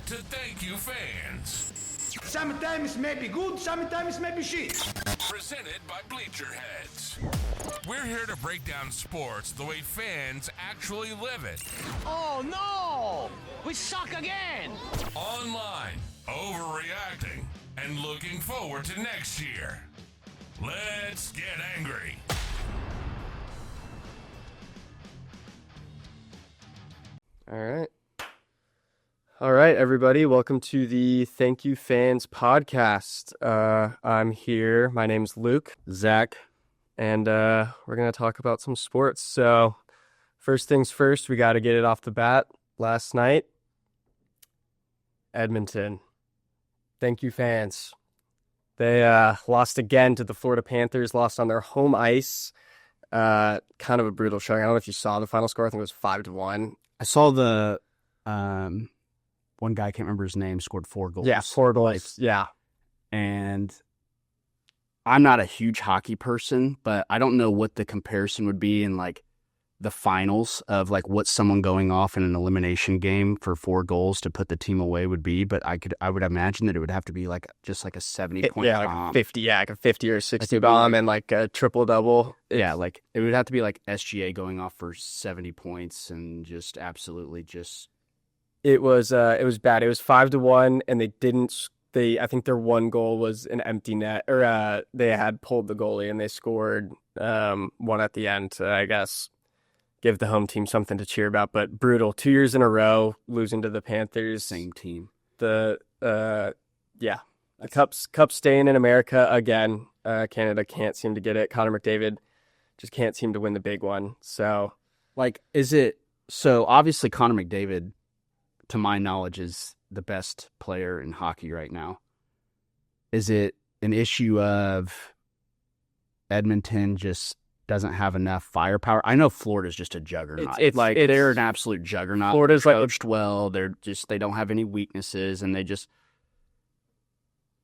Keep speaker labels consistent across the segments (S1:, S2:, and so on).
S1: to Thank You Fans.
S2: Sometimes it may be good, sometimes it may be shit.
S1: Presented by Bleacherheads. We're here to break down sports the way fans actually live it.
S3: Oh no! We suck again!
S1: Online, overreacting, and looking forward to next year. Let's get angry.
S4: All right, everybody. Welcome to the Thank You Fans podcast. I'm here. My name's Luke, Zach, and we're going to talk about some sports. So first things first, we got to get it off the bat. Last night, Edmonton. Thank You Fans. They lost again to the Florida Panthers, lost on their home ice. Kind of a brutal showing. I don't know if you saw the final score. I think it was 5-1.
S5: I saw the one guy, I can't remember his name, scored 4 goals.
S4: Yeah, 4 goals. Yeah.
S5: And I'm not a huge hockey person, but I don't know what the comparison would be in like the finals of like what someone going off in an elimination game for 4 goals to put the team away would be. But I would imagine that it would have to be like just like a 70-point
S4: bomb.
S5: Like
S4: 50, like a 50 or 60 bomb and like a triple-double.
S5: Yeah, like it would have to be like SGA going off for 70 points and just absolutely just...
S4: It was bad. It was 5-1, and I think their one goal was an empty net, or they had pulled the goalie and they scored one at the end to, I guess, give the home team something to cheer about. But brutal. 2 years in a row losing to the Panthers.
S5: Same team.
S4: The Cup's staying in America again. Canada can't seem to get it. Connor McDavid just can't seem to win the big one. So,
S5: like, so obviously Connor McDavid, to my knowledge, is the best player in hockey right now. Is it an issue of Edmonton just doesn't have enough firepower? I know Florida's just a juggernaut. They're an absolute juggernaut.
S4: Florida's
S5: coached well. They don't have any weaknesses, and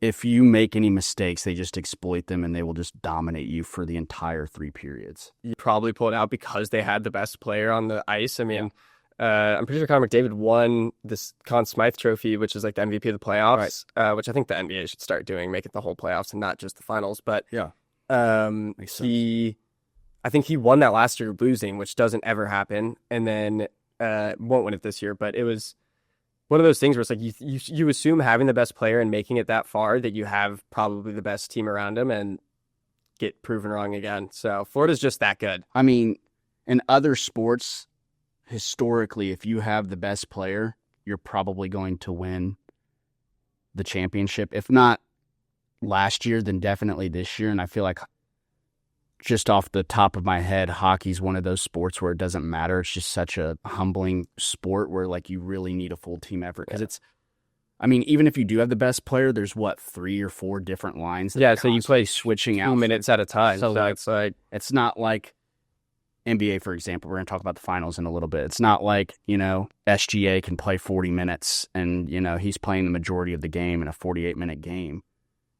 S5: if you make any mistakes, they just exploit them, and they will just dominate you for the entire 3 periods.
S4: You probably pulled out because they had the best player on the ice. I mean, I'm pretty sure Connor McDavid won this Conn Smythe Trophy, which is like the MVP of the playoffs, which I think the NBA should start doing, make it the whole playoffs and not just the finals. But
S5: yeah,
S4: I think he won that last year losing, which doesn't ever happen, and then won't win it this year. But it was one of those things where it's like you assume having the best player and making it that far that you have probably the best team around him, and get proven wrong again. So Florida's just that good.
S5: I mean, in other sports, historically, if you have the best player, you're probably going to win the championship. If not last year, then definitely this year. And I feel like, just off the top of my head, hockey's one of those sports where it doesn't matter. It's just such a humbling sport where like you really need a full team effort. Because even if you do have the best player, there's 3 or 4 different lines.
S4: So you play
S5: switching out
S4: 2 minutes at a time.
S5: So
S4: it's like,
S5: it's not like NBA, for example. We're going to talk about the finals in a little bit. It's not like, SGA can play 40 minutes and, he's playing the majority of the game in a 48-minute game.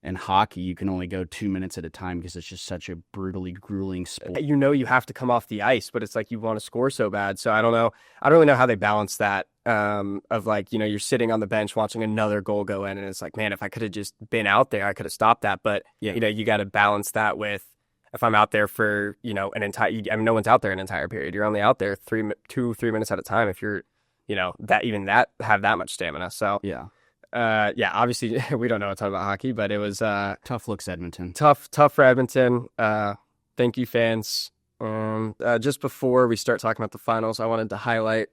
S5: In hockey, you can only go 2 minutes at a time because it's just such a brutally grueling sport.
S4: You have to come off the ice, but it's like you want to score so bad. So I don't know. I don't really know how they balance that of like, you're sitting on the bench watching another goal go in, and it's like, man, if I could have just been out there, I could have stopped that. But, you got to balance that with, if I'm out there for, an entire, no one's out there an entire period. You're only out there 3 minutes at a time if you're, have that much stamina. So, obviously we don't know a ton about hockey, but it was
S5: tough looks, Edmonton.
S4: Tough for Edmonton. Thank you, fans. Just before we start talking about the finals, I wanted to highlight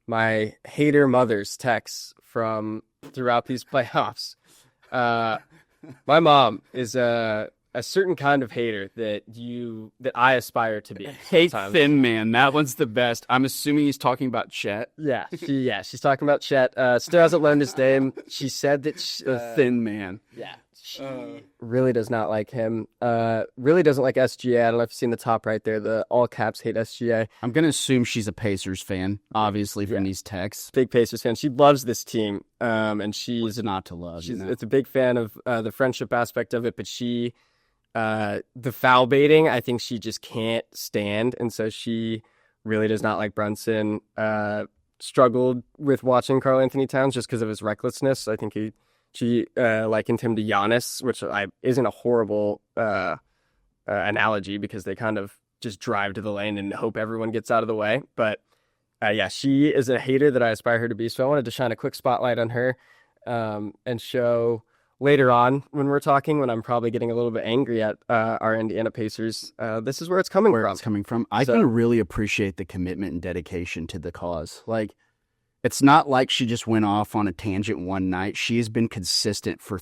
S4: my hater mother's texts from throughout these playoffs. My mom is a certain kind of hater that I aspire to be.
S5: Hate Thin Man. That one's the best. I'm assuming he's talking about Chet.
S4: Yeah, she's talking about Chet. Still hasn't learned his name. She said that
S5: Thin Man.
S4: Yeah, she really does not like him. Really doesn't like SGA. I don't know if you've seen the top right there. The all caps hate SGA.
S5: I'm gonna assume she's a Pacers fan, obviously, from these texts.
S4: Big Pacers fan. She loves this team. And she's
S5: not to love.
S4: It's a big fan of the friendship aspect of it, but she. The foul baiting, I think she just can't stand, and so she really does not like Brunson. struggled with watching Karl Anthony Towns just because of his recklessness. I think she likened him to Giannis, which isn't a horrible analogy because they kind of just drive to the lane and hope everyone gets out of the way. But yeah, she is a hater that I aspire her to be. So I wanted to shine a quick spotlight on her and show later on when we're talking, when I'm probably getting a little bit angry at our Indiana Pacers, this is where it's coming from.
S5: I can really appreciate the commitment and dedication to the cause. Like, it's not like she just went off on a tangent one night. She has been consistent for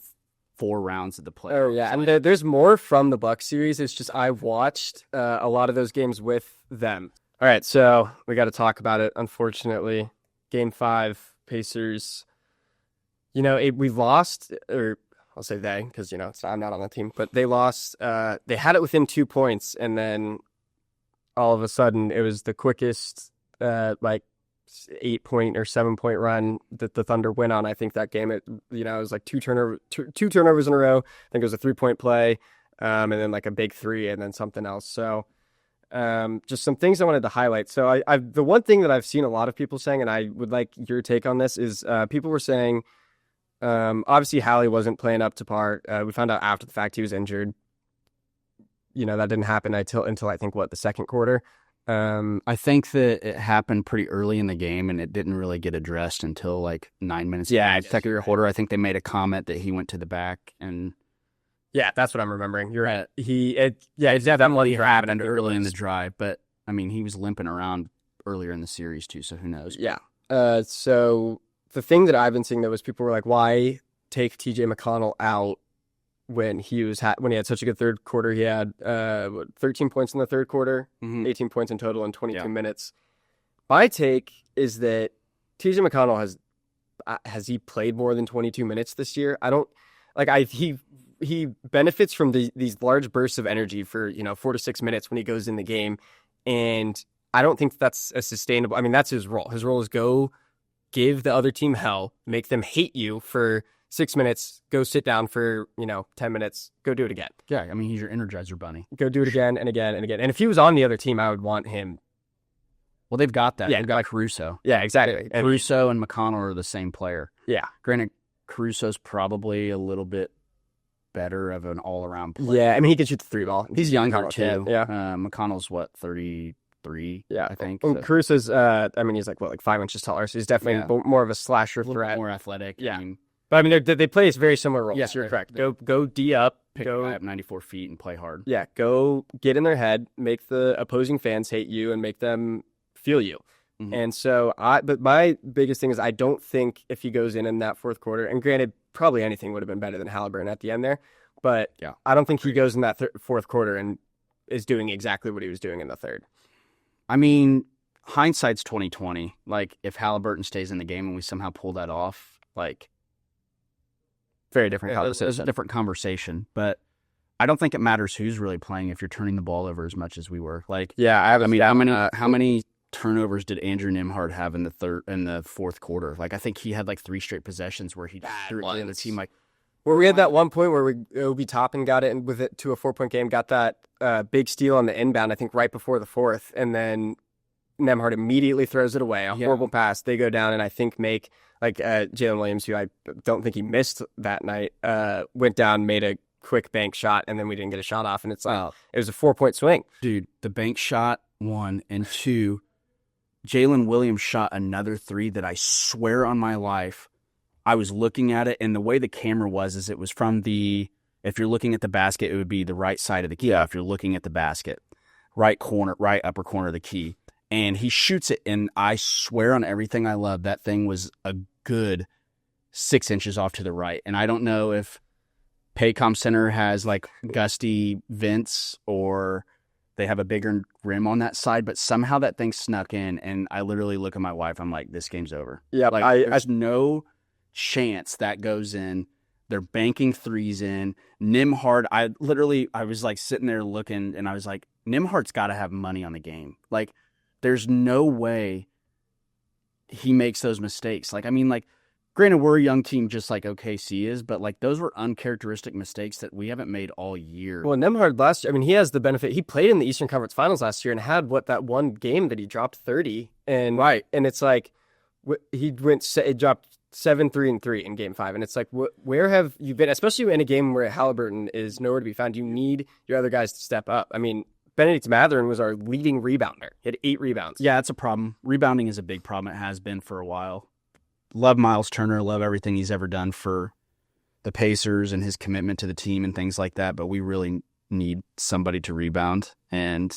S5: 4 rounds of the playoffs.
S4: Oh, yeah. And there's more from the Bucks series. It's just I've watched a lot of those games with them. All right, so we got to talk about it, unfortunately. Game 5, Pacers. We lost, or I'll say they, because, I'm not on the team, but they lost. They had it within 2 points, and then all of a sudden it was the quickest, 8-point or 7-point run that the Thunder went on. I think that game, it was like two turnovers in a row. I think it was a 3-point play, and then like a big 3, and then something else. So just some things I wanted to highlight. So the one thing that I've seen a lot of people saying, and I would like your take on this, is people were saying, obviously Hallie wasn't playing up to par. We found out after the fact he was injured. That didn't happen until I think the second quarter.
S5: I think that it happened pretty early in the game, and it didn't really get addressed until like 9 minutes.
S4: Yeah,
S5: second quarter. I think they made a comment that he went to the back, and
S4: yeah, that's what I'm remembering. You're right.
S5: It definitely happened early in the drive, but I mean, he was limping around earlier in the series too, so who knows?
S4: Yeah. So the thing that I've been seeing though is people were like, "Why take TJ McConnell out when he had such a good third quarter? He had 13 points in the third quarter, 18 points in total in 22 minutes." My take is that TJ McConnell has he played more than 22 minutes this year? I don't he benefits from these large bursts of energy for 4 to 6 minutes when he goes in the game, and I don't think that's a sustainable. I mean, that's his role. His role is go give the other team hell, make them hate you for 6 minutes, go sit down for 10 minutes, go do it again.
S5: Yeah, I mean, he's your Energizer Bunny.
S4: Go do it again and again and again. And if he was on the other team, I would want him.
S5: Well, they've got that.
S4: Yeah,
S5: they've got Caruso.
S4: Yeah, exactly.
S5: Caruso and McConnell are the same player.
S4: Yeah.
S5: Granted, Caruso's probably a little bit better of an all-around player.
S4: Yeah, I mean, he can shoot the 3-ball.
S5: He's younger, too.
S4: Yeah.
S5: McConnell's, 33,
S4: yeah,
S5: I think.
S4: Well,
S5: so.
S4: Caruso's, he's like 5 inches taller, so he's definitely more of a slasher threat.
S5: More athletic.
S4: Yeah. But I mean, they play very similar roles.
S5: Yes,
S4: you're correct. Go D up.
S5: Go at 94 feet and play hard.
S4: Yeah, go get in their head, make the opposing fans hate you, and make them feel you. Mm-hmm. And so, but my biggest thing is I don't think if he goes in that fourth quarter, and granted, probably anything would have been better than Halliburton at the end there, but yeah, I don't think he goes in that fourth quarter and is doing exactly what he was doing in the third.
S5: I mean, hindsight's 20/20. Like, if Halliburton stays in the game and we somehow pull that off, like,
S4: very different conversation.
S5: It's a different conversation, but I don't think it matters who's really playing if you're turning the ball over as much as we were. Like,
S4: yeah,
S5: how many turnovers did Andrew Nembhard have in the fourth quarter? Like, I think he had like 3 straight possessions where he threw it to the other team. Like,
S4: where we had that one point where Obi Toppin got it with it to a 4-point game, got that big steal on the inbound, I think right before the fourth, and then Nembhard immediately throws it away. A horrible pass. They go down and I think make like Jalen Williams, who I don't think he missed that night, went down, made a quick bank shot, and then we didn't get a shot off, and it's like it was a 4-point swing.
S5: Dude, the bank shot, 1, and 2, Jalen Williams shot another 3 that I swear on my life, I was looking at it, and the way the camera was it was from if you're looking at the basket, it would be the right side of the key. Yeah. If you're looking at the basket, right upper corner of the key. And he shoots it, and I swear on everything I love, that thing was a good 6 inches off to the right. And I don't know if Paycom Center has like gusty vents or they have a bigger rim on that side, but somehow that thing snuck in, and I literally look at my wife, I'm like, this game's over.
S4: Yeah,
S5: like, there's no chance that goes in. They're banking 3s in. Nembhard, I was like sitting there looking, and I was like, Nembhard's got to have money on the game. Like, there's no way he makes those mistakes. Like, I mean, like, granted, we're a young team just like OKC is, but like those were uncharacteristic mistakes that we haven't made all year.
S4: Well, Nembhard last year, I mean, he has the benefit. He played in the Eastern Conference Finals last year and had that one game that he dropped 30. And
S5: right.
S4: And it's like, he it dropped 7-3-3 in Game 5, and it's like, where have you been? Especially in a game where Halliburton is nowhere to be found. You need your other guys to step up. I mean, Benedict Mathurin was our leading rebounder. He had 8 rebounds.
S5: Yeah, it's a problem. Rebounding is a big problem. It has been for a while. Love Miles Turner. Love everything he's ever done for the Pacers and his commitment to the team and things like that. But we really need somebody to rebound. And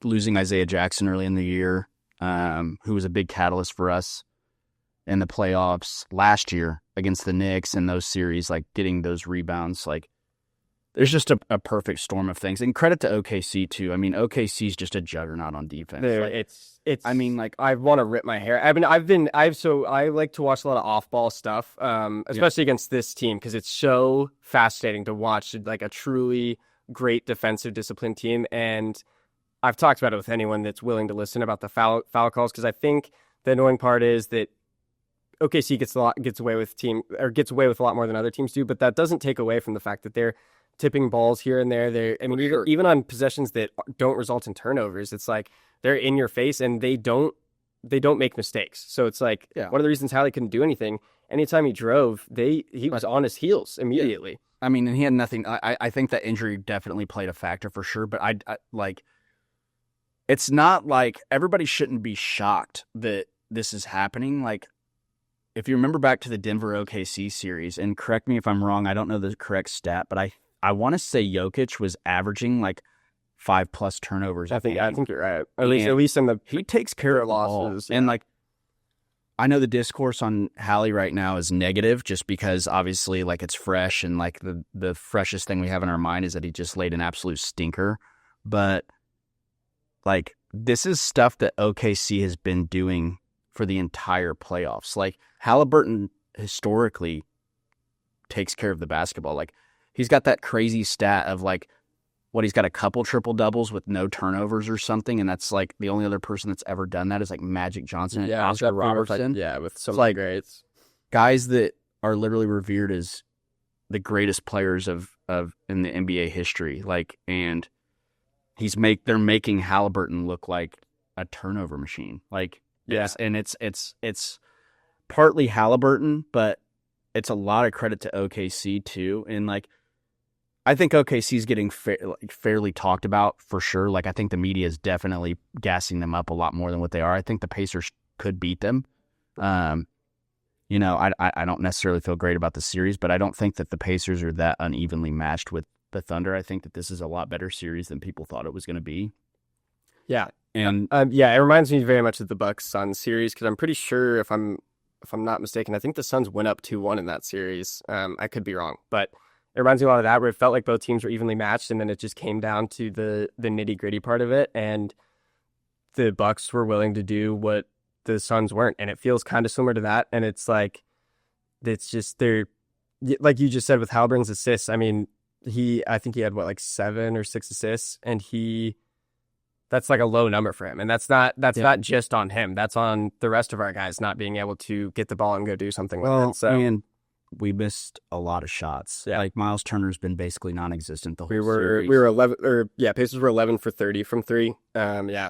S5: losing Isaiah Jackson early in the year, who was a big catalyst for us in the playoffs last year against the Knicks and those series, like getting those rebounds, like there's just a perfect storm of things. And credit to OKC too. I mean, OKC's just a juggernaut on defense.
S4: It's. I mean,
S5: like
S4: I want to rip my hair. I like to watch a lot of off-ball stuff, especially against this team because it's so fascinating to watch, like a truly great defensive disciplined team. And I've talked about it with anyone that's willing to listen about the foul calls because I think the annoying part is that OKC gets away with a lot more than other teams do, but that doesn't take away from the fact that they're tipping balls here and there. Even on possessions that don't result in turnovers, it's like they're in your face and they don't make mistakes. So it's like one of the reasons Hallie couldn't do anything. Anytime he drove, he was on his heels immediately.
S5: Yeah. I mean, and he had nothing. I think that injury definitely played a factor for sure. But I like, it's not like everybody shouldn't be shocked that this is happening. Like, if you remember back to the Denver OKC series, and correct me if I'm wrong, I don't know the correct stat, but I want to say Jokic was averaging like 5+ turnovers.
S4: I think you're right. At least
S5: he takes care of losses. And like, I know the discourse on Hallie right now is negative just because obviously like it's fresh and like the freshest thing we have in our mind is that he just laid an absolute stinker. But like, this is stuff that OKC has been doing for the entire playoffs. Like, Halliburton historically takes care of the basketball. Like, he's got that crazy stat of like, he's got a couple triple doubles with no turnovers or something, and that's like the only other person that's ever done that is like Magic Johnson and Oscar Robertson.
S4: With some
S5: like
S4: greats,
S5: guys that are literally revered as the greatest players of in the NBA history. Like, and they're making Halliburton look like a turnover machine. Like, yes, and it's partly Halliburton, but it's a lot of credit to OKC too. And like, I think OKC is getting fairly talked about for sure. Like, I think the media is definitely gassing them up a lot more than what they are. I think the Pacers could beat them. I don't necessarily feel great about the series, but I don't think that the Pacers are that unevenly matched with the Thunder. I think that this is a lot better series than people thought it was going to be.
S4: Yeah.
S5: And
S4: it reminds me very much of the Bucks-Suns series because I'm pretty sure if I'm not mistaken, I think the Suns went up 2-1 in that series. I could be wrong, but it reminds me a lot of that where it felt like both teams were evenly matched, and then it just came down to the nitty-gritty part of it, and the Bucks were willing to do what the Suns weren't, and it feels kind of similar to that, and it's like, it's just, they're, like you just said with Halliburton's assists, I mean, I think he had, 7 or 6 assists, and that's like a low number for him, and that's not just on him, that's on the rest of our guys not being able to get the ball and go do something with it, so...
S5: And we missed a lot of shots. Yeah. Like, Miles Turner's been basically non-existent the whole series.
S4: We were 11, Pacers were 11 for 30 from 3.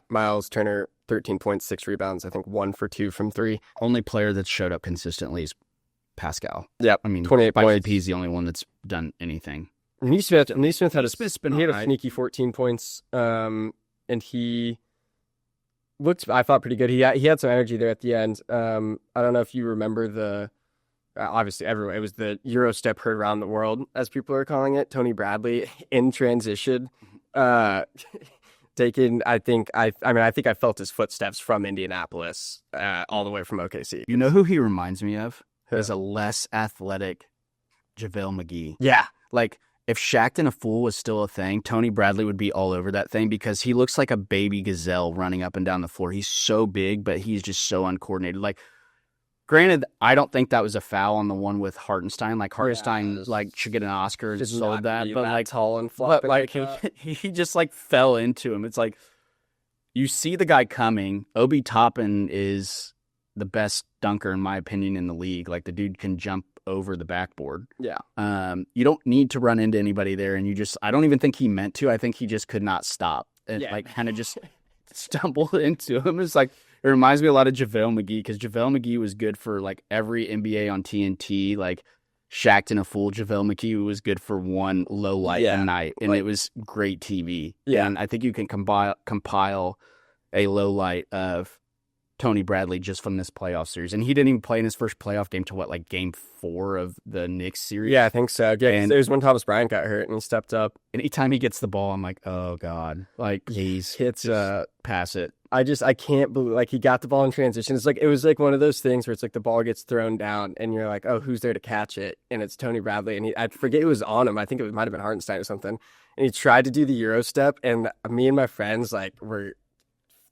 S4: Miles Turner 13 points, 6 rebounds. I think 1 for 2 from 3.
S5: Only player that's showed up consistently is Pascal.
S4: Yeah,
S5: I mean,
S4: 28 points.
S5: He's the only one that's done anything.
S4: Neesmith had a sneaky 14 points. And he looked, I thought, pretty good. He had some energy there at the end. I don't know if you remember obviously everywhere. It was the Euro step heard around the world, as people are calling it. Tony Bradley in transition, taking. I think I felt his footsteps from Indianapolis, all the way from OKC.
S5: You know who he reminds me of? Is a less athletic JaVale McGee.
S4: Yeah,
S5: like if Shaqtin' a Fool was still a thing, Tony Bradley would be all over that thing because he looks like a baby gazelle running up and down the floor. He's so big, but he's just so uncoordinated. Like. Granted, I don't think that was a foul on the one with Hartenstein. Like, Hartenstein should get an Oscar and sold that, but like
S4: tall and flopping.
S5: But like he just like fell into him. It's like you see the guy coming. Obi Toppin is the best dunker in my opinion in the league. Like, the dude can jump over the backboard.
S4: Yeah.
S5: You don't need to run into anybody there, and I don't even think he meant to. I think he just could not stop and kind of just stumbled into him. It's like It reminds me a lot of JaVale McGee because JaVale McGee was good for like every NBA on TNT, like Shacked in a Fool. JaVale McGee was good for one low light a night, and it was great TV.
S4: Yeah.
S5: And I think you can compile a low light of Tony Bradley just from this playoff series. And he didn't even play in his first playoff game till what, like game 4 of the Knicks series?
S4: Yeah, I think so. Yeah,
S5: And
S4: it was when Thomas Bryant got hurt and he stepped up.
S5: anytime he gets the ball, I'm like, oh God, like please
S4: It's
S5: pass it.
S4: I can't believe, like, he got the ball in transition. It was like one of those things where it's like the ball gets thrown down and you're like, oh, who's there to catch it? And it's Tony Bradley. And I forget it was on him. I think it might have been Hartenstein or something. And he tried to do the Euro step. And me and my friends, like, were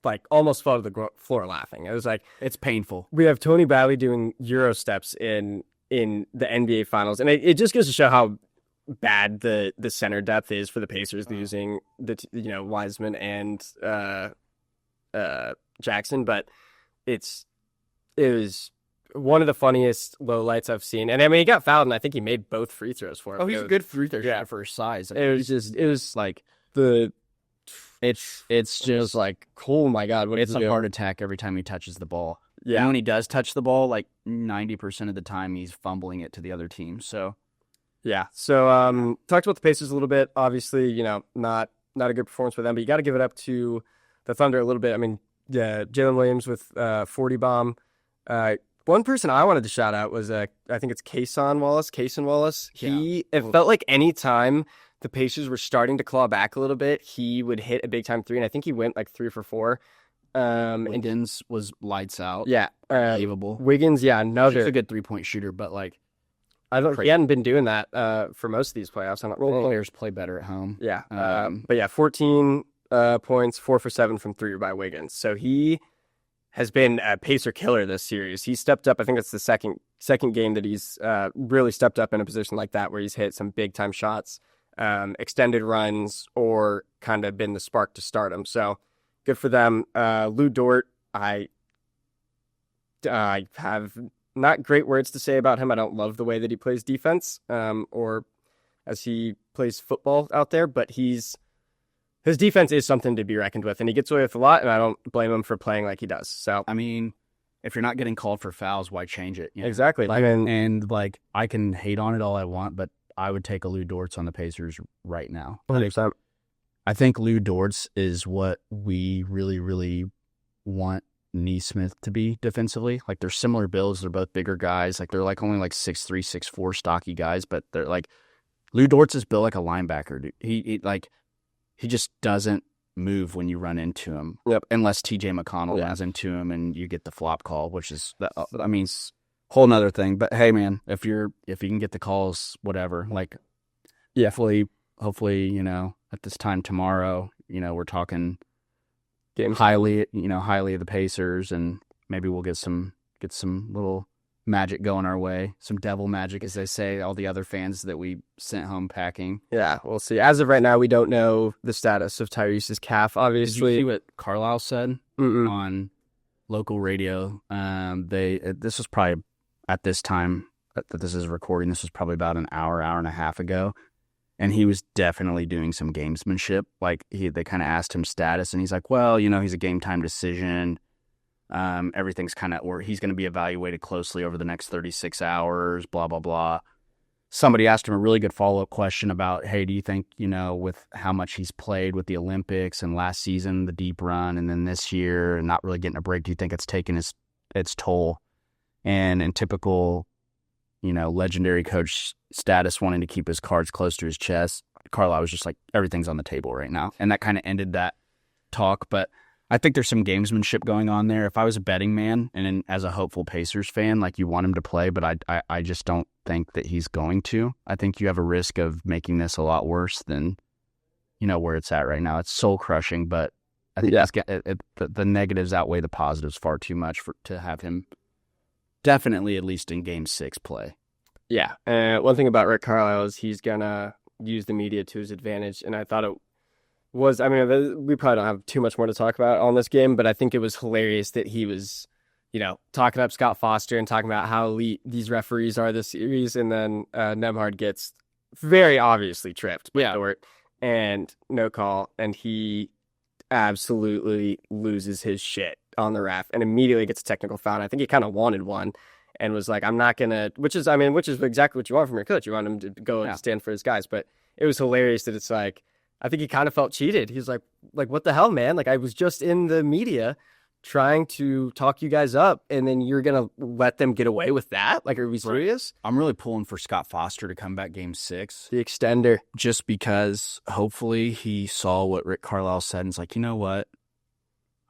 S4: like almost fell to the floor laughing. It was like,
S5: It's painful.
S4: we have Tony Bradley doing Euro steps in the NBA Finals. And it just goes to show how bad the center depth is for the Pacers, losing Wiseman and Jackson, but it was one of the funniest lowlights I've seen. And I mean, he got fouled, and I think he made both free throws for him.
S5: Oh, he's a good free throw shooter for his size.
S4: It was like it's just like, oh my God, what
S5: it's
S4: is
S5: a
S4: he doing?
S5: heart attack every time he touches the ball.
S4: Yeah.
S5: And when he does touch the ball, like 90% of the time he's fumbling it to the other team. So
S4: Yeah. So talked about the Pacers a little bit. Obviously, not a good performance for them, but you got to give it up to the Thunder a little bit. I mean, Jalen Williams with 40 bomb. One person I wanted to shout out was I think it's Cason Wallace. It felt like any time the Pacers were starting to claw back a little bit, he would hit a big time three, and I think he went like 3 for 4.
S5: Wiggins was lights out.
S4: Yeah,
S5: Unbelievable.
S4: Wiggins, yeah,
S5: He's
S4: another
S5: a good 3-point shooter, but like
S4: he hadn't been doing that for most of these playoffs. I don't
S5: role
S4: think.
S5: players play better at home.
S4: Yeah,
S5: Um,
S4: but yeah, 14 points, 4 for 7 from 3 by Wiggins. So he has been a Pacer killer this series. He stepped up. I think it's the second game that he's really stepped up in a position like that where he's hit some big time shots, extended runs, or kind of been the spark to start him. So good for them. Lou Dort, I have not great words to say about him. I don't love the way that he plays defense, or as he plays football out there, but his defense is something to be reckoned with, and he gets away with a lot, and I don't blame him for playing like he does. So
S5: I mean, if you're not getting called for fouls, why change it? You know?
S4: exactly.
S5: Like, and like I can hate on it all I want, but I would take a Lou Dortz on the Pacers right now.
S4: 100%.
S5: I think Lou Dortz is what we really, really want Neesmith to be defensively. Like they're similar builds. They're both bigger guys. Like they're like only like 6'3", 6'4", stocky guys, but they're like Lou Dortz is built like a linebacker. Dude. He just doesn't move when you run into him.
S4: Yep.
S5: Unless TJ McConnell runs into him and you get the flop call, which is whole nother thing. But hey, man, if you can get the calls, whatever. Like,
S4: Yeah.
S5: hopefully, at this time tomorrow, we're talking
S4: Games.
S5: highly of the Pacers, and maybe we'll get some little magic going our way, some devil magic, as they say. All the other fans that we sent home packing.
S4: Yeah, we'll see. As of right now, we don't know the status of Tyrese's calf.
S5: Did you
S4: Obviously,
S5: see what Carlisle said on local radio? This was probably at this time that this is recording. This was probably about an hour and a half ago. And he was definitely doing some gamesmanship. Like they kind of asked him status, and he's like, "Well, he's a game time decision. Everything's kind of, or he's going to be evaluated closely over the next 36 hours. Blah blah blah." Somebody asked him a really good follow-up question about, "Hey, do you think with how much he's played with the Olympics and last season, the deep run, and then this year, and not really getting a break, do you think it's taken its toll?" And in typical legendary coach status, wanting to keep his cards close to his chest, Carlisle was just like, everything's on the table right now. And that kind of ended that talk. But I think there's some gamesmanship going on there. If I was a betting man and as a hopeful Pacers fan, like you want him to play, but I just don't think that he's going to. I think you have a risk of making this a lot worse than, where it's at right now. It's soul crushing, but I think the negatives outweigh the positives far too much to have him definitely, at least in Game 6, play.
S4: Yeah. One thing about Rick Carlisle is he's going to use the media to his advantage. And I thought it was, we probably don't have too much more to talk about on this game, but I think it was hilarious that he was, talking up Scott Foster and talking about how elite these referees are this series. And then Nemhard gets very obviously tripped by Dort and no call. And he absolutely loses his shit. on the ref and immediately gets a technical foul. And I think he kind of wanted one and was like, I'm not going to, which is exactly what you want from your coach. You want him to go and stand for his guys. But it was hilarious that it's like, I think he kind of felt cheated. He's like, what the hell, man? Like, I was just in the media trying to talk you guys up, and then you're going to let them get away with that? Like, are we serious?
S5: I'm really pulling for Scott Foster to come back game 6.
S4: The extender.
S5: Just because hopefully he saw what Rick Carlisle said and it's like, you know what?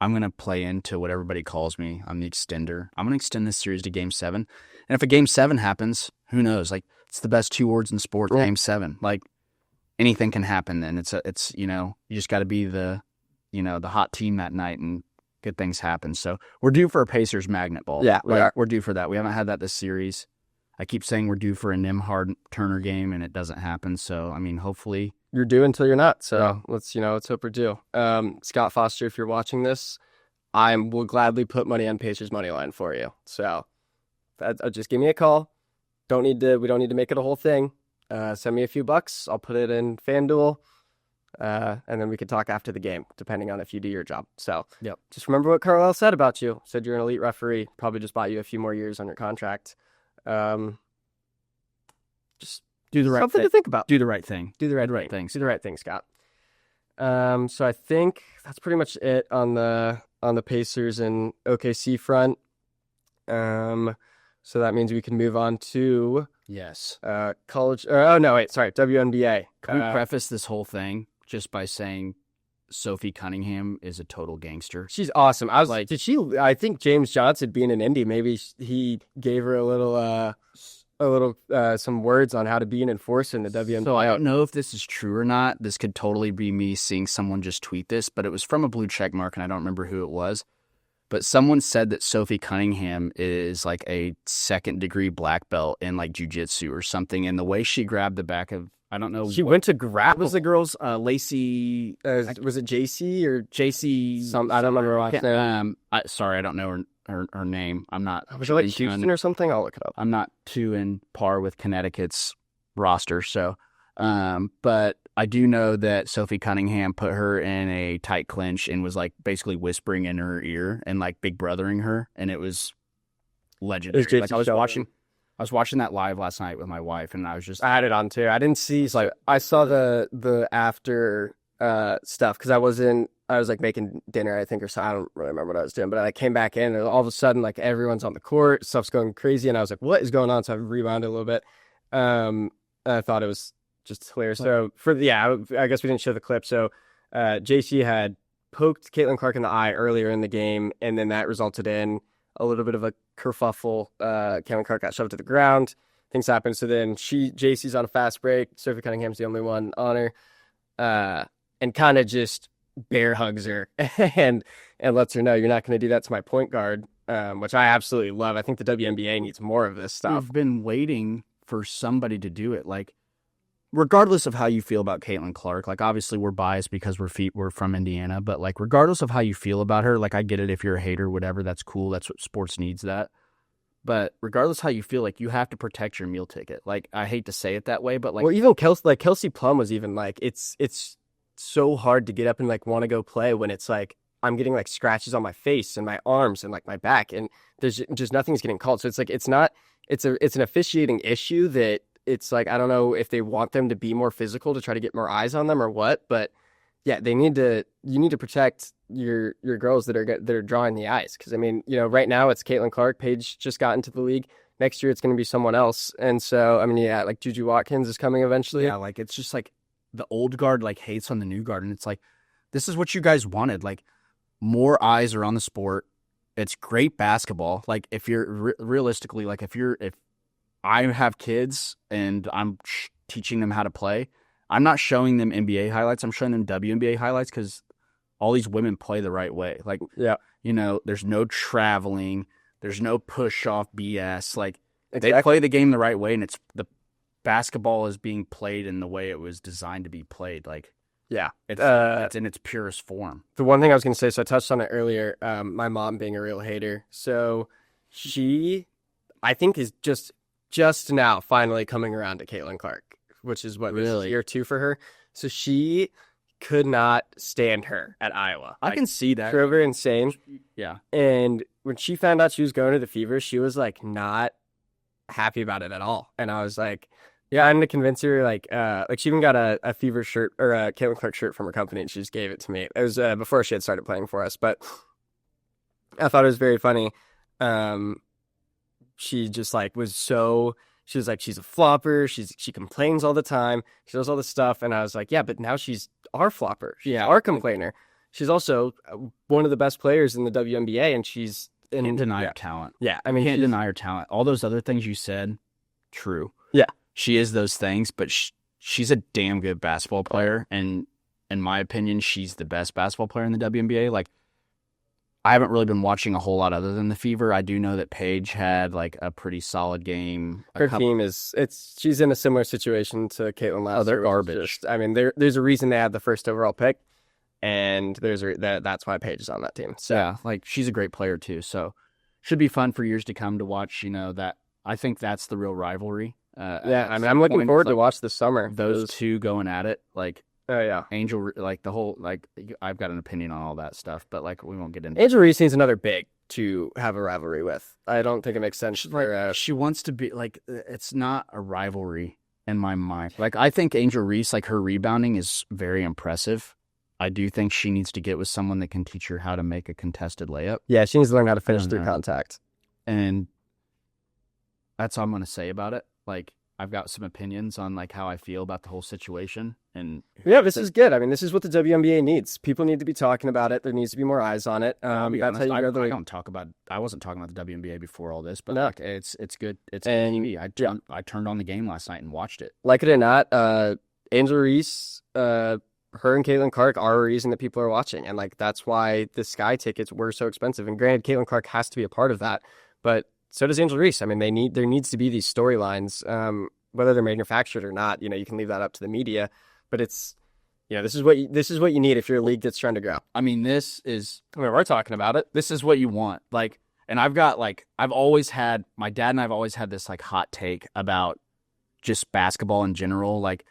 S5: I'm going to play into what everybody calls me. I'm the extender. I'm going to extend this series to game 7. And if a game 7 happens, who knows? Like, it's the best 2 words in sports, game 7. Like, anything can happen then. It's you know, you just got to be the hot team that night and good things happen. So we're due for a Pacers magnet ball.
S4: Yeah,
S5: we're due for that. We haven't had that this series. I keep saying we're due for a Nimhard Turner game, and it doesn't happen. So I mean, hopefully
S4: you're due until you're not. So let's hope we're due. Scott Foster, if you're watching this, I will gladly put money on Pacers money line for you. So just give me a call. We don't need to make it a whole thing. Send me a few bucks. I'll put it in FanDuel. And then we could talk after the game, depending on if you do your job. So just remember what Carlisle said about you. Said you're an elite referee. Probably just bought you a few more years on your contract. Just
S5: do the right
S4: something
S5: thing.
S4: To think about.
S5: Do the right thing.
S4: Do the right thing. Do the right thing, Scott. So I think that's pretty much it on the Pacers and OKC front. So that means we can move on to college. WNBA.
S5: Can we preface this whole thing just by saying Sophie Cunningham is a total gangster?
S4: She's awesome. I was like, I think James Johnson being an indie, maybe he gave her a little some words on how to be an enforcer in the WNBA.
S5: So I don't know if this is true or not. This could totally be me seeing someone just tweet this, but it was from a blue check mark, and I don't remember who it was. But someone said that Sophie Cunningham is like a 2nd-degree black belt in like jiu-jitsu or something. And the way she grabbed the back of, I don't know.
S4: She went to grab.
S5: What was the girl's Lacey?
S4: Was it JC or
S5: JC?
S4: I don't remember watching it.
S5: Sorry, I don't know her name. I'm not.
S4: Was it like Houston or something? I'll look it up.
S5: I'm not too in par with Connecticut's roster, so. But I do know that Sophie Cunningham put her in a tight clinch and was like basically whispering in her ear and like big brothering her, and it was legendary. Like I was watching that live last night with my wife, and I
S4: had it on too. I didn't see I saw the after stuff because I was like making dinner, I think, or so. I don't really remember what I was doing, but I came back in and all of a sudden like everyone's on the court, stuff's going crazy, and I was like, what is going on? So I rebounded a little bit. I thought it was just hilarious. So I guess we didn't show the clip. So JC had poked Caitlin Clark in the eye earlier in the game, and then that resulted in a little bit of a kerfuffle. Caitlin Clark got shoved to the ground. Things happened. So then JC's on a fast break. Sophie Cunningham's the only one on her, and kind of just bear hugs her and lets her know you're not going to do that to my point guard, which I absolutely love. I think the WNBA needs more of this stuff.
S5: We've been waiting for somebody to do it. Like, regardless of how you feel about Caitlin Clark, like obviously we're biased because we're from Indiana, but like regardless of how you feel about her, like I get it if you're a hater, whatever, that's cool. That's what sports needs that. But regardless how you feel, like you have to protect your meal ticket. Like I hate to say it that way, but like,
S4: well, even Kelsey Plum was even like, it's so hard to get up and like want to go play when it's like I'm getting like scratches on my face and my arms and like my back, and there's just nothing's getting called. So it's like it's an officiating issue that. It's like, I don't know if they want them to be more physical to try to get more eyes on them or what, but yeah, you need to protect your girls that are drawing the eyes. Cause I mean, right now it's Caitlin Clark. Paige just got into the league. Next year it's going to be someone else. And so, I mean, yeah, like Juju Watkins is coming eventually.
S5: Yeah. Like, it's just like the old guard, like hates on the new guard. And it's like, this is what you guys wanted. Like more eyes are on the sport. It's great basketball. Like if you're realistically, like if I have kids and I'm teaching them how to play, I'm not showing them NBA highlights. I'm showing them WNBA highlights because all these women play the right way. Like, there's no traveling. There's no push-off BS. Like, They play the game the right way, and it's the basketball is being played in the way it was designed to be played. Like,
S4: yeah,
S5: it's in its purest form.
S4: The one thing I was going to say, so I touched on it earlier, my mom being a real hater. So she, I think, is just now finally coming around to Caitlin Clark, which is what,
S5: really?
S4: This is year 2 for her. So she could not stand her at Iowa.
S5: I can see that.
S4: Drove her insane.
S5: Yeah.
S4: And when she found out she was going to the Fever, she was like not happy about it at all. And I was like, yeah, I had to convince her. Like she even got a Fever shirt or a Caitlin Clark shirt from her company, and she just gave it to me. It was before she had started playing for us, but I thought it was very funny. She just like she was like, she's a flopper. She complains all the time. She does all this stuff. And I was like, yeah, but now she's our flopper. She's our complainer. She's also one of the best players in the WNBA, and she's
S5: can't deny her talent.
S4: Yeah, I mean,
S5: can't deny her talent. All those other things you said, true.
S4: Yeah,
S5: she is those things, but she's a damn good basketball player. And in my opinion, she's the best basketball player in the WNBA. Like, I haven't really been watching a whole lot other than the Fever. I do know that Paige had like a pretty solid game.
S4: Her team she's in a similar situation to Caitlin last year.
S5: Oh, they're garbage.
S4: I mean, there's a reason they had the first overall pick, and that's why Paige is on that team. So
S5: yeah, like she's a great player too. So should be fun for years to come to watch. That I think that's the real rivalry.
S4: Yeah, I mean, I'm looking forward to watch this summer.
S5: Those two going at it, like.
S4: Oh yeah,
S5: Angel, like the whole, like I've got an opinion on all that stuff, but like we won't get into.
S4: Angel Reese needs another big to have a rivalry with. I don't think it makes sense.
S5: She wants to be like, it's not a rivalry in my mind. Like I think Angel Reese, like her rebounding is very impressive. I do think she needs to get with someone that can teach her how to make a contested layup.
S4: Yeah, she needs to learn how to finish through contact.
S5: And that's all I'm going to say about it. Like. I've got some opinions on like how I feel about the whole situation, and
S4: yeah, this is good. I mean, this is what the WNBA needs. People need to be talking about it. There needs to be more eyes on it.
S5: That's how you go. I don't talk about. I wasn't talking about the WNBA before all this, but no. Like, it's good. It's good TV. I turned on the game last night and watched it.
S4: Like it or not, Angel Reese, her and Caitlin Clark are a reason that people are watching, and like that's why the Sky tickets were so expensive. And granted, Caitlin Clark has to be a part of that, but so does Angel Reese. I mean, there needs to be these storylines, whether they're manufactured or not. You can leave that up to the media, but it's, this is what you need if you're a league that's trying to grow.
S5: I mean,
S4: we're talking about it.
S5: This is what you want. Like, and my dad and I've always had this like hot take about just basketball in general. Like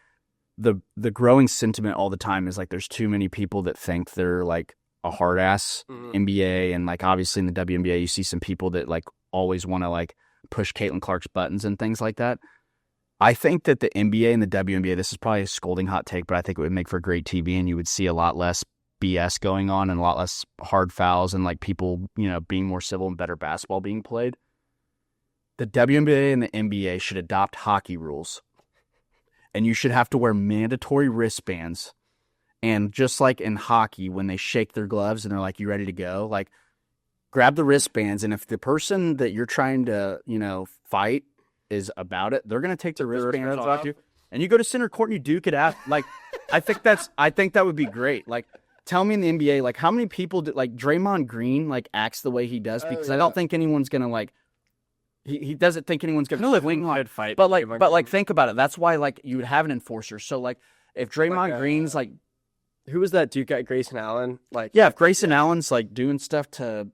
S5: the growing sentiment all the time is like, there's too many people that think they're like a hard ass NBA. And like, obviously in the WNBA, you see some people that like always want to like push Caitlin Clark's buttons and things like that. I think that the NBA and the WNBA, this is probably a scolding hot take, but I think it would make for great TV, and you would see a lot less BS going on and a lot less hard fouls and like people, being more civil and better basketball being played. The WNBA and the NBA should adopt hockey rules, and you should have to wear mandatory wristbands. And just like in hockey, when they shake their gloves and they're like, "You ready to go?" Like, grab the wristbands, and if the person that you're trying to, fight is about it, they're going to take the wristbands off you, and you go to center court and you duke it out. Like, I think that would be great. Like, tell me in the NBA, like how many people did like Draymond Green like acts the way he does, because I don't think anyone's going to like, he doesn't think anyone's going to wing on
S4: fight.
S5: But like think about it. That's why like you would have an enforcer. So like if Draymond Green's like,
S4: who was that dude guy, Grayson Allen? Like,
S5: yeah, if Grayson Allen's like doing stuff to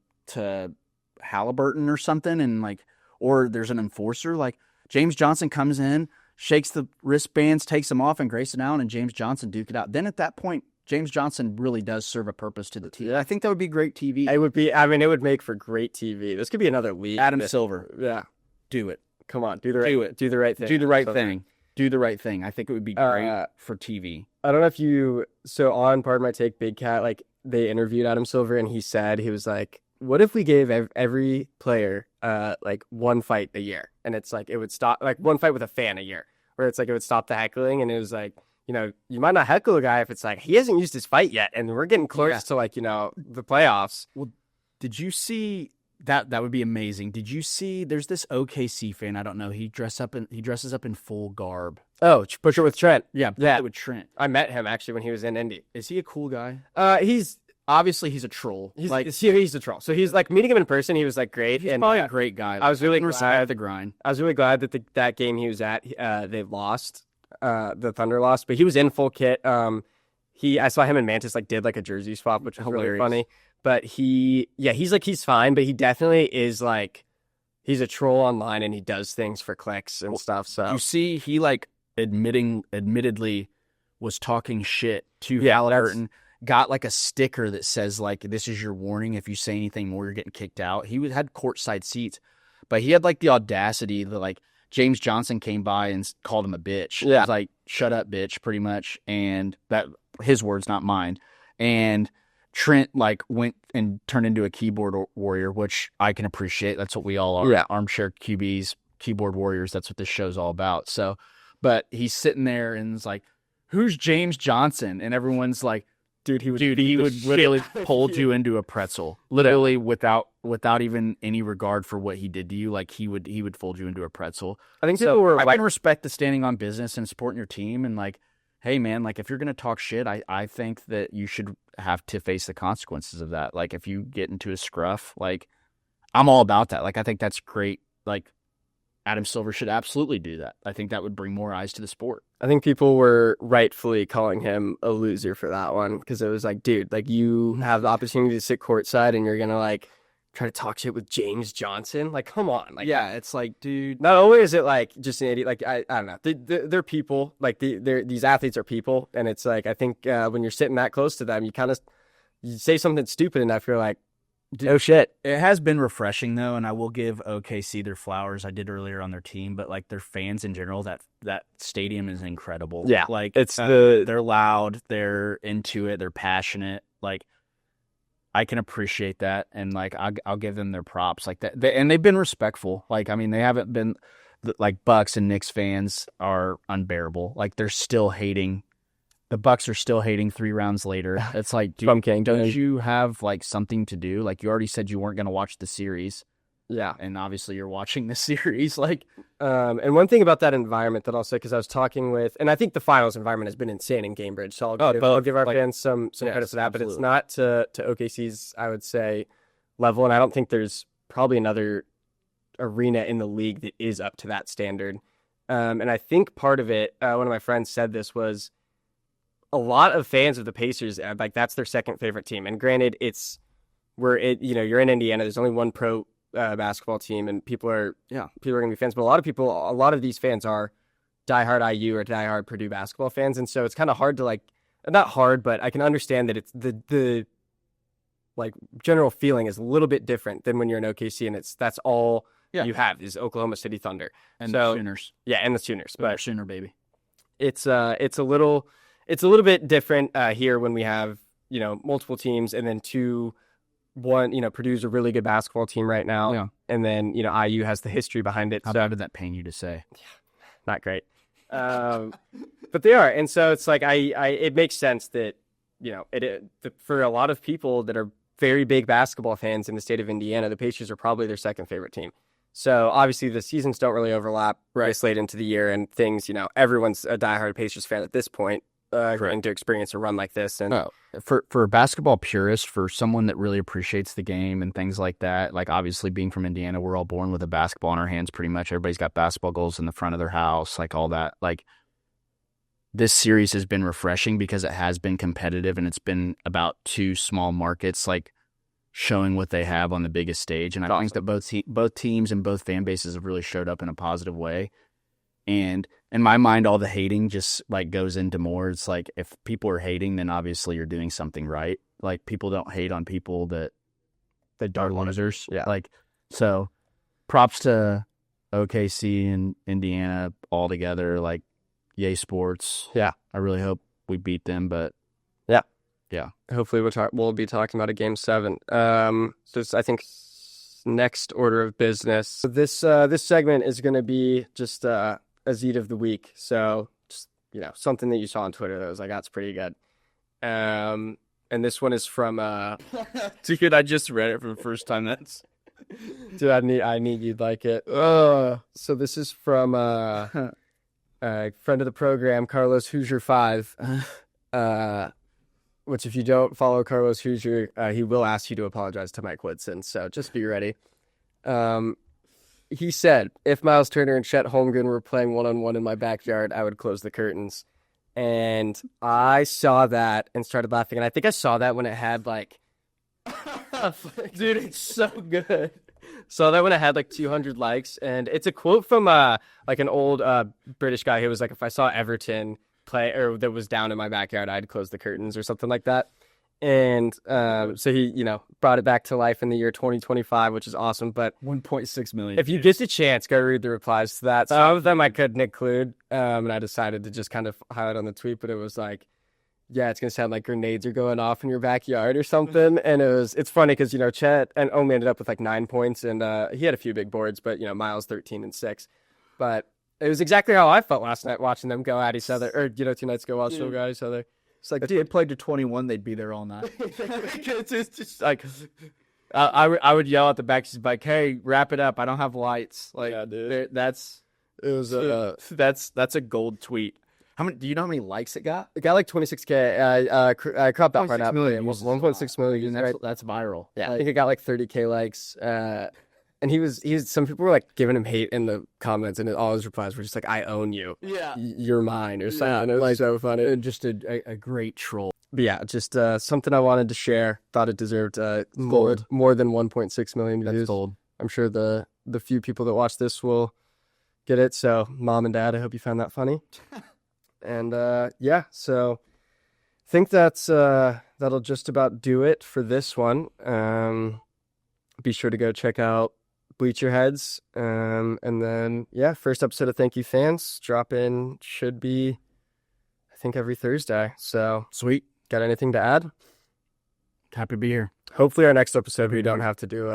S5: Halliburton or something, and like, or there's an enforcer, like James Johnson comes in, shakes the wristbands, takes them off, and Grayson Allen and James Johnson duke it out. Then at that point, James Johnson really does serve a purpose to the team. I think that would be great TV.
S4: It would be. I mean, it would make for great TV. This could be another league.
S5: Adam Silver.
S4: Yeah.
S5: Do it.
S4: Come on. Do the right thing.
S5: Do the right thing. I think it would be great for TV.
S4: I don't know if you... So on Pardon My Take, Big Cat, like, they interviewed Adam Silver, and he was like, what if we gave every player, like, one fight a year? And it's like, it would stop... Like, one fight with a fan a year. Where it's like, it would stop the heckling, and it was like... you might not heckle a guy if it's like, he hasn't used his fight yet, and we're getting close to, like, the playoffs.
S5: Well, did you see that? That would be amazing. Did you see, there's this OKC fan, I don't know, he dresses up in full garb.
S4: Oh, push it with Trent.
S5: Yeah, with Trent.
S4: I met him, actually, when he was in Indy.
S5: Is he a cool guy?
S4: He's
S5: a troll.
S4: He's a troll. So he's like, meeting him in person, he was like great.
S5: He's probably a great guy.
S4: I was really glad
S5: the grind.
S4: I was really glad that that game he was at, they lost. The Thunder lost, but he was in full kit. I saw him and Mantis like did like a jersey swap, which was really funny. But he's fine, but he definitely is like, he's a troll online and he does things for clicks and stuff. So
S5: you see, he like admittedly was talking shit to
S4: Yeah,
S5: Halliburton, got like a sticker that says like, this is your warning. If you say anything more, you're getting kicked out. He had courtside seats, but he had like the audacity that like James Johnson came by and called him a bitch.
S4: Yeah.
S5: He was like, shut up, bitch, pretty much. And that his words, not mine. And Trent like went and turned into a keyboard warrior, which I can appreciate. That's what we all are.
S4: Yeah.
S5: Armchair QBs, keyboard warriors. That's what this show's all about. So, but he's sitting there and is like, who's James Johnson? And everyone's like, dude, he would literally hold you into a pretzel, literally without even any regard for what he did to you. Like he would fold you into a pretzel.
S4: I think
S5: So
S4: people were
S5: I
S4: like,
S5: can respect the standing on business and supporting your team and like, hey man, like if you're gonna talk shit, I think that you should have to face the consequences of that. Like if you get into a scruff, like I'm all about that. Like I think that's great. Like Adam Silver should absolutely do that. I think that would bring more eyes to the sport.
S4: I think people were rightfully calling him a loser for that one because it was like, dude, like you have the opportunity to sit courtside and you're gonna like try to talk shit with James Johnson. Like, come on, like
S5: Yeah, it's like, dude.
S4: not only is it like just an idiot, like I don't know, they're people, like these athletes are people, and it's like I think when you're sitting that close to them, you say something stupid enough, you're like, oh shit.
S5: It has been refreshing though, and I will give OKC their flowers. I did earlier on their team, but like their fans in general, that stadium is incredible.
S4: Yeah,
S5: like
S4: it's
S5: they're loud, they're into it, they're passionate. Like I can appreciate that, and like I'll give them their props. Like that, and they've been respectful. Like I mean, they haven't been like Bucks and Knicks fans are unbearable. Like they're still hating. The Bucks are still hating 3 rounds later. It's like, dude,
S4: From King,
S5: don't you have like something to do? Like you already said you weren't going to watch the series,
S4: yeah.
S5: and obviously you're watching the series. Like,
S4: And one thing about that environment that I'll say, because I was talking with, and I think the finals environment has been insane in Cambridge, so I'll give our fans some credit for that, but it's not to OKC's, I would say, level, and I don't think there's probably another arena in the league that is up to that standard. And I think part of it, one of my friends said this, was a lot of fans of the Pacers, like that's their second favorite team. And granted, you're in Indiana. There's only one pro basketball team, and people are going to be fans. But a lot of these fans are diehard IU or diehard Purdue basketball fans, and so it's kind of hard to not hard, but I can understand that it's the like general feeling is a little bit different than when you're in OKC, and that's all you have is Oklahoma City Thunder
S5: and
S4: so,
S5: the Sooners.
S4: Yeah, and the Sooners, but
S5: Sooner baby.
S4: It's a little bit different here when we have, multiple teams and then Purdue's a really good basketball team right now.
S5: Yeah.
S4: And then, IU has the history behind it.
S5: How did that pain you to say?
S4: Not great. But they are. And so it's like, it makes sense that, for a lot of people that are very big basketball fans in the state of Indiana, the Pacers are probably their second favorite team. So obviously the seasons don't really overlap this late into the year and things, everyone's a diehard Pacers fan at this point. Going to experience a run like this, and
S5: for a basketball purist, for someone that really appreciates the game and things like that, like obviously being from Indiana, we're all born with a basketball in our hands. Pretty much everybody's got basketball goals in the front of their house, like all that. Like this series has been refreshing because it has been competitive, and it's been about 2 small markets, like showing what they have on the biggest stage. And I think that both teams and both fan bases have really showed up in a positive way. And in my mind, all the hating just like goes into more. It's like if people are hating, then obviously you're doing something right. Like people don't hate on people that are losers.
S4: Yeah.
S5: Like so, props to OKC and Indiana all together. Like, yay sports.
S4: Yeah,
S5: I really hope we beat them. But yeah.
S4: Hopefully we'll be talking about a game 7. So I think next order of business. So this segment is going to be just a Xeet of the week. So just, something that you saw on Twitter that was like, that's pretty good. And this one is from,
S6: Dude, I just read it for the first time.
S4: Dude, I need you'd like it. So this is from, a friend of the program, Carlos Hoosier 5, which if you don't follow Carlos Hoosier, he will ask you to apologize to Mike Woodson. So just be ready. He said, if Miles Turner and Chet Holmgren were playing one-on-one in my backyard, I would close the curtains. And I saw that and started laughing. And I think I saw that when it had like, dude, it's so good. Saw that when it had like 200 likes. And it's a quote from like an old British guy who was like, if I saw Everton that was down in my backyard, I'd close the curtains or something like that. And so he, brought it back to life in the year 2025, which is awesome. But
S5: 1.6 million.
S4: if you get the chance, go read the replies to that. Some of them I couldn't include, and I decided to just kind of highlight on the tweet. But it was like, yeah, it's gonna sound like grenades are going off in your backyard or something. And it's funny because Chet and only ended up with like 9 points, and he had a few big boards, but Miles 13 and 6. But it was exactly how I felt last night watching them go at each other, or 2 nights ago watching them go at each other.
S6: It's like, if they played to 21, they'd be there all night. It's just like, I would yell at the back, she's like, hey, wrap it up. I don't have lights. Like,
S4: Yeah, dude.
S6: that's a gold tweet. Do you know how many likes it got?
S4: It got like 26K. I cropped that part out. 1.6 million.
S5: That's,
S4: Right?
S5: that's viral.
S4: Yeah, I think it got like 30K likes. And he's some people were like giving him hate in the comments, and all his replies were just like, "I own you,
S6: Yeah.
S4: You're mine," or something. It was like so funny.
S5: And just a great troll.
S4: But yeah, just something I wanted to share. Thought it deserved more than 1.6 million views.
S5: That's gold.
S4: I'm sure the few people that watch this will get it. So, Mom and Dad, I hope you found that funny. And yeah, so I think that'll just about do it for this one. Be sure to go check out Bleach Your Heads. And then, yeah, first episode of Thank You Fans drop in should be, I think, every Thursday. So,
S5: Sweet.
S4: got anything to add?
S5: Happy to be here.
S4: Hopefully our next episode we don't have to do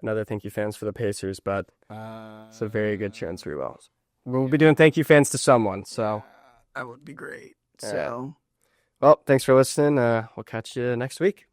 S4: another Thank You Fans for the Pacers, but it's a very good chance we will. We'll be doing Thank You Fans to someone, so.
S6: That would be great.
S4: So, well, thanks for listening. We'll catch you next week.